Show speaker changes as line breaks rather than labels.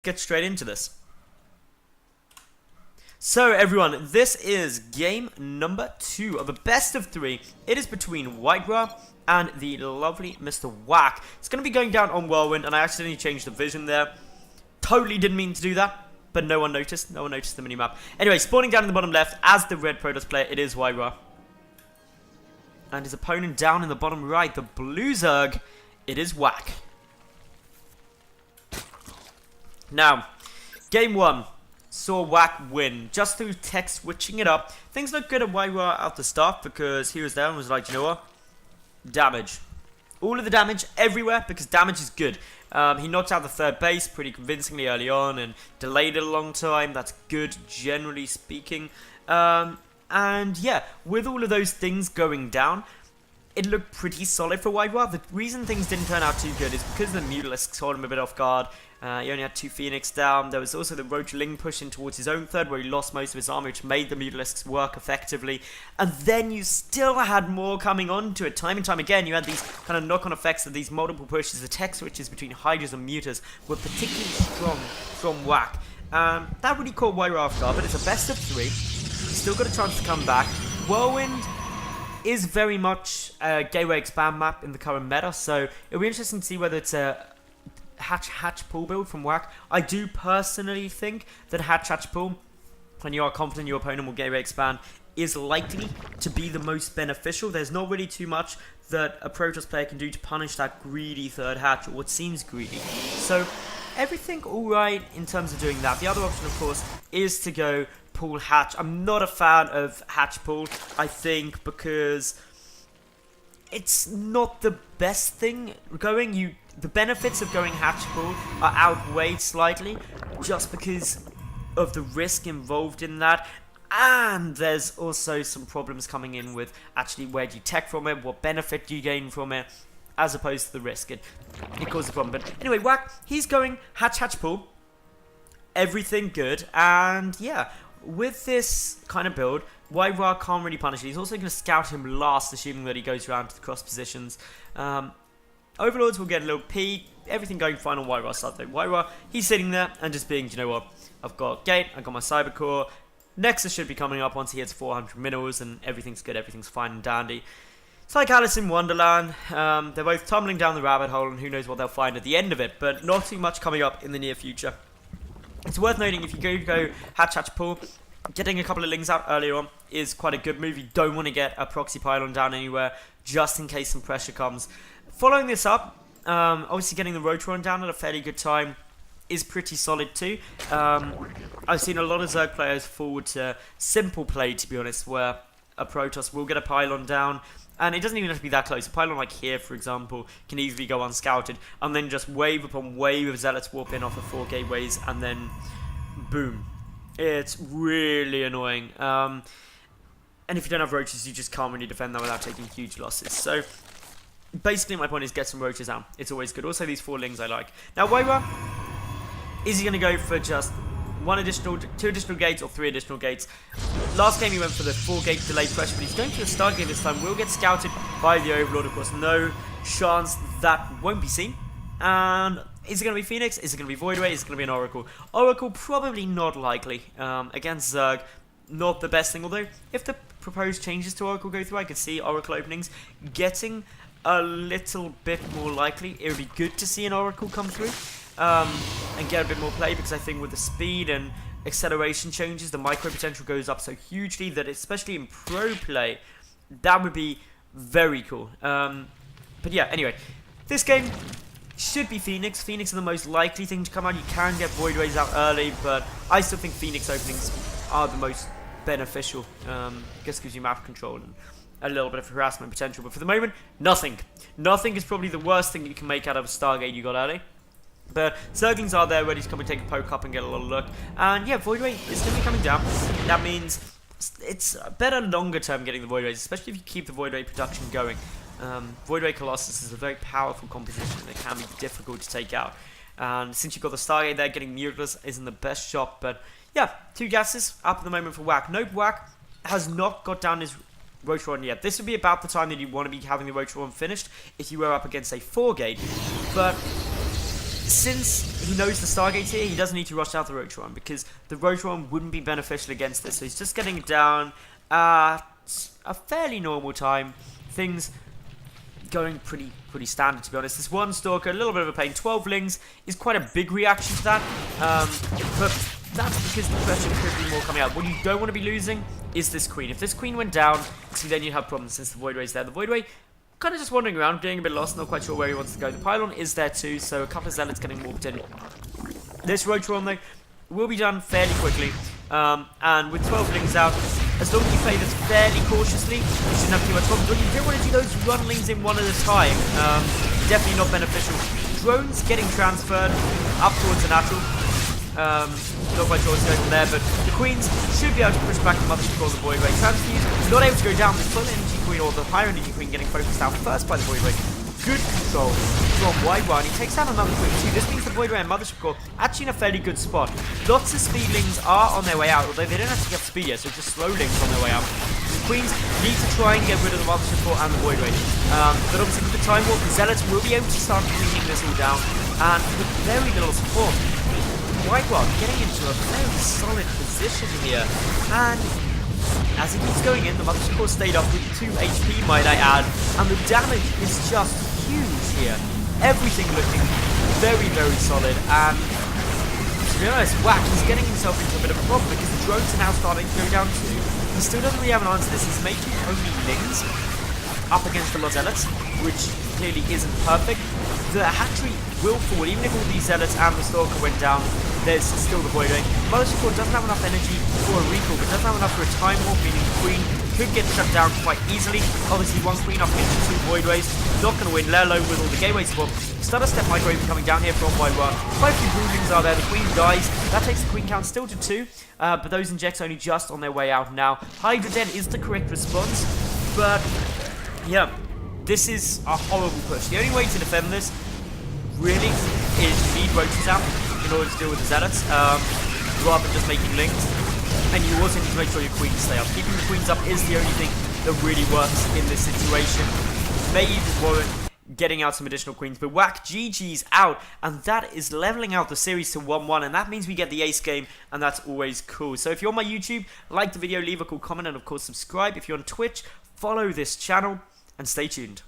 get straight into this. So everyone, this is game number 2 of a best of 3. It is between WhiteRa and the lovely Mr. WacK. It's going to be going down on Whirlwind, and I accidentally changed the vision there. Totally didn't mean to do that, but no one noticed. No one noticed the minimap. Anyway, spawning down in the bottom left as the red Protoss player, it is WhiteRa. And his opponent down in the bottom right, the blue Zerg, it is WacK. Now, game 1 saw WacK win just through tech switching it up. Things looked good at WhiteRa at the start because he was there and was like, you know what? Damage. All of the damage everywhere because damage is good. He knocked out the third base pretty convincingly early on and delayed it a long time. That's good, generally speaking. And yeah, with all of those things going down, it looked pretty solid for WhiteRa. The reason things didn't turn out too good is because the Mutalisks caught him a bit off guard. He only had 2 Phoenix down. There was also the Roach-Ling pushing towards his own third where he lost most of his armor, which made the Mutalisks work effectively. And then you still had more coming onto it. Time and time again, you had these kind of knock-on effects of these multiple pushes. The tech switches between Hydras and Mutas were particularly strong from WacK. That really caught WhiteRa off guard, but it's a best of 3. He's still got a chance to come back. Whirlwind is very much a gateway expand map in the current meta, so it'll be interesting to see whether it's a hatch pull build from WacK. I do personally think that hatch pull, when you are confident your opponent will gateway expand, is likely to be the most beneficial. There's not really too much that a Protoss player can do to punish that greedy third hatch, or what seems greedy. So everything alright in terms of doing that. The other option, of course, is to go pull hatch. I'm not a fan of hatch pull, I think, because it's not the best thing going. The benefits of going hatch pull are outweighed slightly just because of the risk involved in that. And there's also some problems coming in with actually where do you tech from it, what benefit do you gain from it, as opposed to the risk. It causes a problem. But anyway, WacK, he's going hatch pull. Everything good. And yeah, with this kind of build, WhiteRa can't really punish it. He's also going to scout him last, assuming that he goes around to the cross positions. Overlords will get a little P. Everything going fine on WhiteRa's side though. WhiteRa, he's sitting there and just being, you know what, I've got Gate, I've got my Cyber Core. Nexus should be coming up once he hits 400 minerals and everything's good, everything's fine and dandy. It's like Alice in Wonderland. They're both tumbling down the rabbit hole and who knows what they'll find at the end of it, but not too much coming up in the near future. It's worth noting if you go hatch pull, getting a couple of lings out earlier on is quite a good move. You don't want to get a proxy pylon down anywhere just in case some pressure comes. Following this up, obviously getting the Rotron down at a fairly good time is pretty solid too. I've seen a lot of Zerg players forward to simple play, to be honest, where a Protoss will get a pylon down, and it doesn't even have to be that close. A pylon like here, for example, can easily go unscouted, and then just wave upon wave of Zealots warp in off of 4 gateways, and then boom. It's really annoying. And if you don't have roaches, you just can't really defend that without taking huge losses. So basically my point is get some roaches out. It's always good. Also these 4 lings I like. Now WhiteRa, is he going to go for just 2 additional gates or 3 additional gates? Last game he went for the 4 gate delay pressure, but he's going for a start gate this time. Will get scouted by the Overlord, of course. No chance that won't be seen. And is it going to be Phoenix? Is it going to be Voidway? Is it going to be an Oracle? Oracle, probably not likely. Against Zerg, not the best thing. Although, if the proposed changes to Oracle go through, I could see Oracle openings getting a little bit more likely. It would be good to see an Oracle come through and get a bit more play, because I think with the speed and acceleration changes, the micro potential goes up so hugely that, especially in pro play, that would be very cool. But yeah, anyway, this game should be Phoenix. Phoenix is the most likely thing to come out. You can get Voidways out early, but I still think Phoenix openings are the most beneficial. Just gives you map control and a little bit of harassment potential. But for the moment, nothing. Nothing is probably the worst thing you can make out of a Stargate you got early. But Zerglings are there ready to come and take a poke up and get a little look. And yeah, Voidway is going to be coming down. That means it's better longer term getting the Voidways, especially if you keep the Voidway production going. Voidway Colossus is a very powerful composition that can be difficult to take out. And since you've got the Stargate there, getting Mutalisks isn't the best shot. But yeah, 2 gases up at the moment for WacK. Note WacK has not got down his Rotron yet. This would be about the time that you want to be having the Rotron finished if you were up against a 4 gate. But since he knows the Stargate's here, he doesn't need to rush out the Rotron because the Rotron wouldn't be beneficial against this. So he's just getting it down at a fairly normal time. Things going pretty standard, to be honest. This one Stalker, a little bit of a pain. 12 Lings is quite a big reaction to that, but that's because the pressure could be more coming out. What you don't want to be losing is this Queen. If this Queen went down, see, then you'd have problems since the Void Ray's there. The Void Ray kind of just wandering around, getting a bit lost, not quite sure where he wants to go. The Pylon is there too, so a couple of Zealots getting warped in. This Rotron, though, will be done fairly quickly, and with 12 Lings out, as long as you play this fairly cautiously, you shouldn't have too much problem. But you don't want to do those run Lings in one at a time. Definitely not beneficial. Drones getting transferred up towards the natural. Not quite sure what's going on there, but the Queens should be able to push back the Mothership or the Void Ray. Transfuse not able to go down. The full energy Queen or the higher energy Queen getting focused out first by the Void Ray. Good control from WhiteRa, and he takes out another Queen too. This means the Void Ray and Mothership Core actually in a fairly good spot. Lots of Speedlings are on their way out, although they don't actually have speed yet, so just slow Lings on their way out. The Queens need to try and get rid of the Mothership Core and the Void Ray. But obviously with the Time Warp, the Zealots will be able to start cleaning this all down, and with very little support, WhiteRa getting into a very solid position here, and as it keeps going in, the Mothership Core stayed up with 2 HP, might I add, and the damage is just huge here. Everything looking very solid, and to be honest, WacK is getting himself into a bit of a problem because the drones are now starting to go down too. He still doesn't really have an answer to this. He's making only Lings up against the Zealots, which clearly isn't perfect. The hatchery will fall, even if all these Zealots and the Stalker went down, there's still the Void Ray. Mothership Core doesn't have enough energy for a recall, but doesn't have enough for a Time Warp, meaning the Queen could get shut down quite easily. Obviously, one Queen up against 2 Void Rays, not going to win, let alone with all the gateway support. Stutter Step Microwave coming down here from WhiteRa. Quite a few Broodlings are there, the Queen dies, that takes the Queen count still to 2, but those injects only just on their way out now. Hydra Den is the correct response, but yeah, this is a horrible push. The only way to defend this really is to need roaches out in order to deal with the Zealots, rather than just making Lings. And you also need to make sure your Queens stay up. Keeping the Queens up is the only thing that really works in this situation. May even warrant getting out some additional Queens, but WacK GG's out, and that is leveling out the series to 1-1, and that means we get the ace game, and that's always cool. So if you're on my YouTube, like the video, leave a cool comment, and of course subscribe. If you're on Twitch, follow this channel, and stay tuned.